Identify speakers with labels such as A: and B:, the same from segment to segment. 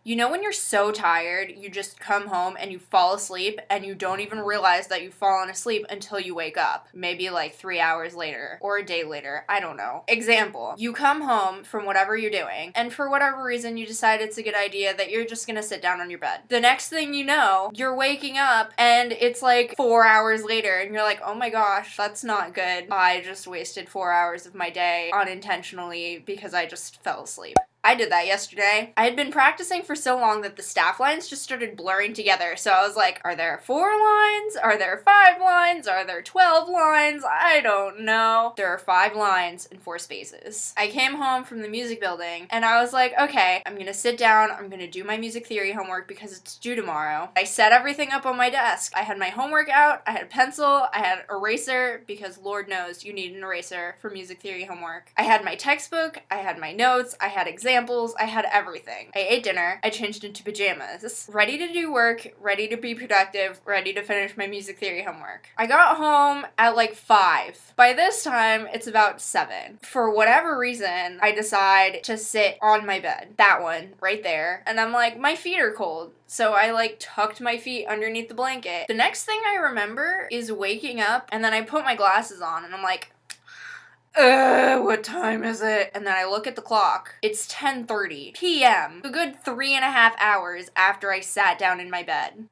A: You know when you're so tired, you just come home and you fall asleep and you don't even realize that you've fallen asleep until you wake up. Maybe like 3 hours later or a day later. I don't know. Example, you come home from whatever you're doing and for whatever reason you decide it's a good idea that you're just gonna sit down on your bed. The next thing you know, you're waking up and it's like 4 hours later and you're like, oh my gosh, that's not good. I just wasted 4 hours of my day unintentionally because I just fell asleep. I did that yesterday. I had been practicing for so long that the staff lines just started blurring together. So I was like, are there 4 lines? Are there 5 lines? Are there 12 lines? I don't know. There are 5 lines and 4 spaces. I came home from the music building and I was like, okay, I'm gonna sit down. I'm gonna do my music theory homework because it's due tomorrow. I set everything up on my desk. I had my homework out. I had a pencil. I had an eraser because Lord knows you need an eraser for music theory homework. I had my textbook. I had my notes. I had examples. I had everything. I ate dinner. I changed into pajamas. Ready to do work, ready to be productive, ready to finish my music theory homework. I got home at like 5. By this time, it's about 7. For whatever reason, I decide to sit on my bed. That one, right there. And I'm like, my feet are cold. So I like tucked my feet underneath the blanket. The next thing I remember is waking up and then I put my glasses on and I'm like, what time is it? And then I look at the clock. It's 10:30 p.m. A good 3.5 hours after I sat down in my bed.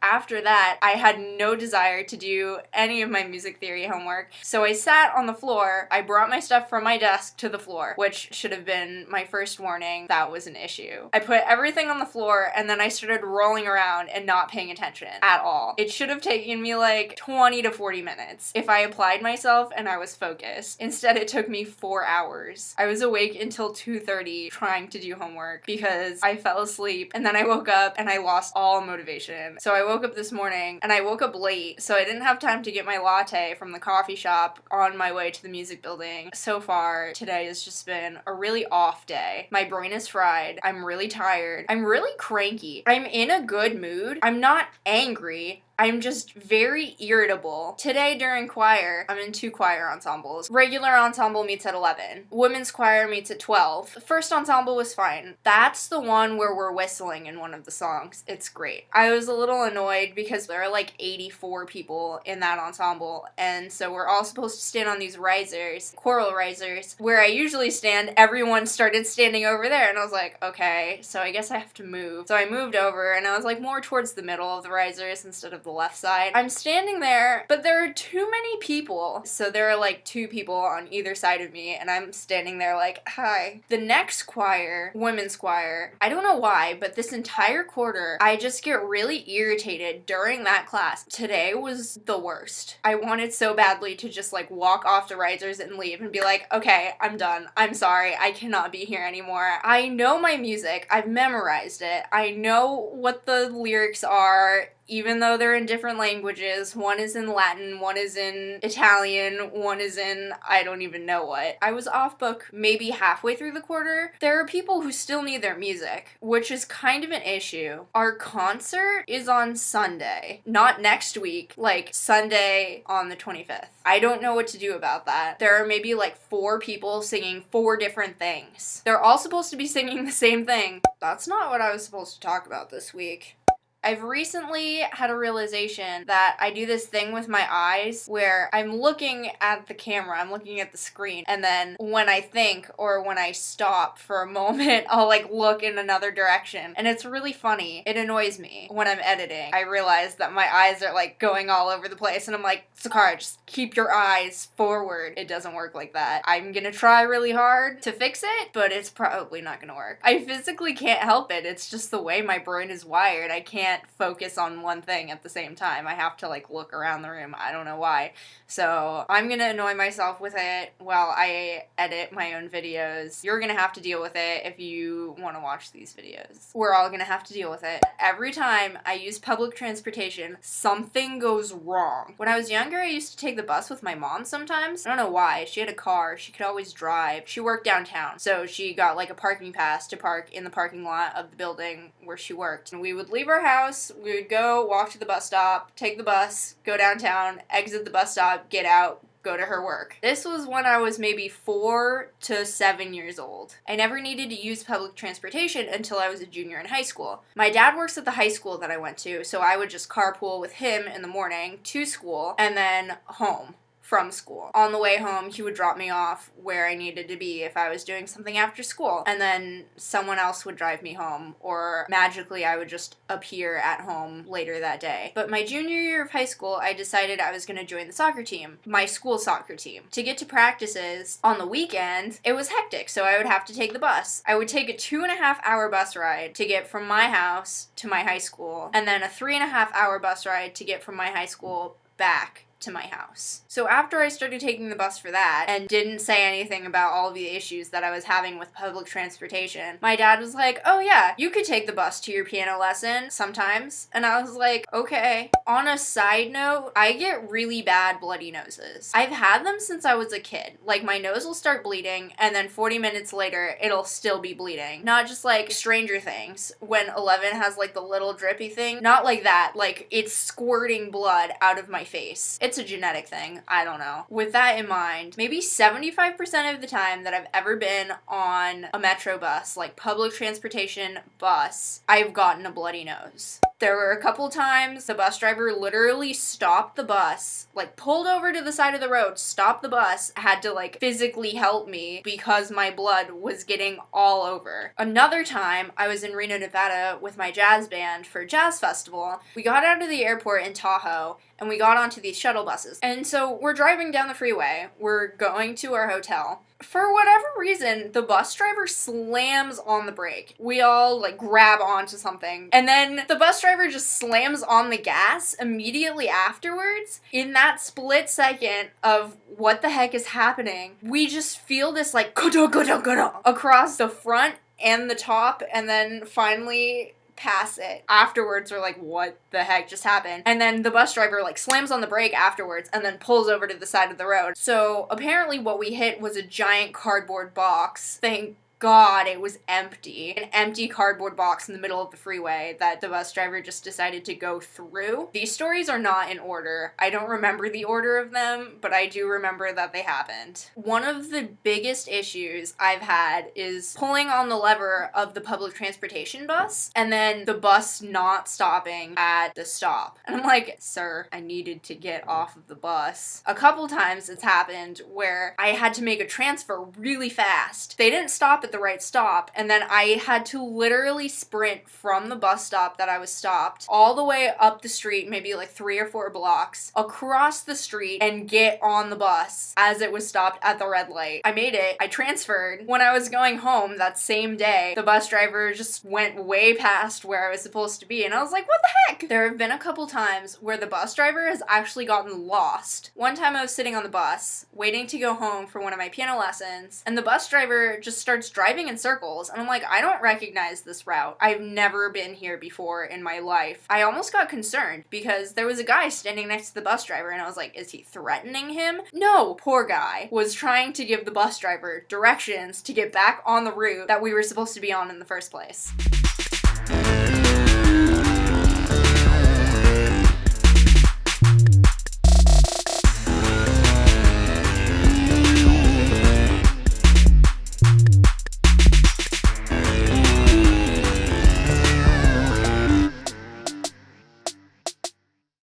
A: After that, I had no desire to do any of my music theory homework, so I sat on the floor. I brought my stuff from my desk to the floor, which should have been my first warning. That was an issue. I put everything on the floor, and then I started rolling around and not paying attention at all. It should have taken me like 20 to 40 minutes if I applied myself and I was focused. Instead, it took me 4 hours. I was awake until 2:30 trying to do homework because I fell asleep, and then I woke up and I lost all motivation. So I woke up this morning and I woke up late, so I didn't have time to get my latte from the coffee shop on my way to the music building. So far, today has just been a really off day. My brain is fried. I'm really tired. I'm really cranky. I'm in a good mood. I'm not angry. I'm just very irritable. Today during choir, I'm in 2 choir ensembles. Regular ensemble meets at 11. Women's choir meets at 12. The first ensemble was fine. That's the one where we're whistling in one of the songs. It's great. I was a little annoyed because there are like 84 people in that ensemble, and so we're all supposed to stand on these risers, choral risers. Where I usually stand, everyone started standing over there, and I was like, okay, so I guess I have to move. So I moved over, and I was like more towards the middle of the risers instead of the left side. I'm standing there, but there are too many people. So there are like 2 people on either side of me, and I'm standing there like, hi. The next choir, women's choir, I don't know why, but this entire quarter, I just get really irritated during that class. Today was the worst. I wanted so badly to just like walk off the risers and leave and be like, okay, I'm done. I'm sorry. I cannot be here anymore. I know my music. I've memorized it. I know what the lyrics are, even though they're in different languages. One is in Latin, one is in Italian, one is in I don't even know what. I was off book maybe halfway through the quarter. There are people who still need their music, which is kind of an issue. Our concert is on Sunday, not next week, like Sunday on the 25th. I don't know what to do about that. There are maybe like 4 people singing 4 different things. They're all supposed to be singing the same thing. That's not what I was supposed to talk about this week. I've recently had a realization that I do this thing with my eyes where I'm looking at the camera, I'm looking at the screen, and then when I think or when I stop for a moment, I'll like look in another direction. And it's really funny. It annoys me when I'm editing. I realize that my eyes are like going all over the place and I'm like, Zacarra, just keep your eyes forward. It doesn't work like that. I'm gonna try really hard to fix it, but it's probably not gonna work. I physically can't help it. It's just the way my brain is wired. I can't focus on one thing at the same time. I have to like look around the room. I don't know why. So I'm gonna annoy myself with it while I edit my own videos. You're gonna have to deal with it if you want to watch these videos. We're all gonna have to deal with it. Every time I use public transportation, something goes wrong. When I was younger, I used to take the bus with my mom sometimes. I don't know why. She had a car. She could always drive. She worked downtown, so she got like a parking pass to park in the parking lot of the building where she worked. And we would leave our house, we would go walk to the bus stop, take the bus, go downtown, exit the bus stop, get out, go to her work. This was when I was maybe 4 to 7 years old. I never needed to use public transportation until I was a junior in high school. My dad works at the high school that I went to, so I would just carpool with him in the morning to school and then home from school. On the way home, he would drop me off where I needed to be if I was doing something after school, and then someone else would drive me home, or magically I would just appear at home later that day. But my junior year of high school, I decided I was going to join the soccer team, my school soccer team. To get to practices on the weekend, it was hectic, so I would have to take the bus. I would take a 2.5-hour bus ride to get from my house to my high school, and then a 3.5-hour bus ride to get from my high school back to my house. So after I started taking the bus for that and didn't say anything about all the issues that I was having with public transportation, my dad was like, oh yeah, you could take the bus to your piano lesson sometimes. And I was like, okay. On a side note, I get really bad bloody noses. I've had them since I was a kid. Like, my nose will start bleeding and then 40 minutes later it'll still be bleeding. Not just like Stranger Things when Eleven has like the little drippy thing. Not like that. Like, it's squirting blood out of my face. It's a genetic thing. I don't know. With that in mind, maybe 75% of the time that I've ever been on a metro bus, like public transportation bus, I've gotten a bloody nose. There were a couple times the bus driver literally stopped the bus, like pulled over to the side of the road, stopped the bus, had to like physically help me because my blood was getting all over. Another time, I was in Reno, Nevada with my jazz band for a jazz festival. We got out of the airport in Tahoe and we got onto these shuttle buses. And so we're driving down the freeway. We're going to our hotel. For whatever reason, the bus driver slams on the brake. We all like grab onto something. And then the bus driver just slams on the gas immediately afterwards. In that split second of what the heck is happening, we just feel this like across the front and the top, and then finally pass it. Afterwards, we're like, what the heck just happened? And then the bus driver like slams on the brake afterwards and then pulls over to the side of the road. So apparently what we hit was a giant cardboard box. Thank God it was empty. An empty cardboard box in the middle of the freeway that the bus driver just decided to go through. These stories are not in order. I don't remember the order of them, but I do remember that they happened. One of the biggest issues I've had is pulling on the lever of the public transportation bus and then the bus not stopping at the stop. And I'm like, sir, I needed to get off of the bus. A couple times it's happened where I had to make a transfer really fast. They didn't stop at the right stop, and then I had to literally sprint from the bus stop that I was stopped all the way up the street, maybe like 3 or 4 blocks, across the street and get on the bus as it was stopped at the red light. I made it. I transferred. When I was going home that same day, the bus driver just went way past where I was supposed to be, and I was like, what the heck? There have been a couple times where the bus driver has actually gotten lost. One time I was sitting on the bus, waiting to go home for one of my piano lessons, and the bus driver just starts driving in circles, and I'm like, I don't recognize this route. I've never been here before in my life. I almost got concerned because there was a guy standing next to the bus driver, and I was like, is he threatening him? No, poor guy was trying to give the bus driver directions to get back on the route that we were supposed to be on in the first place.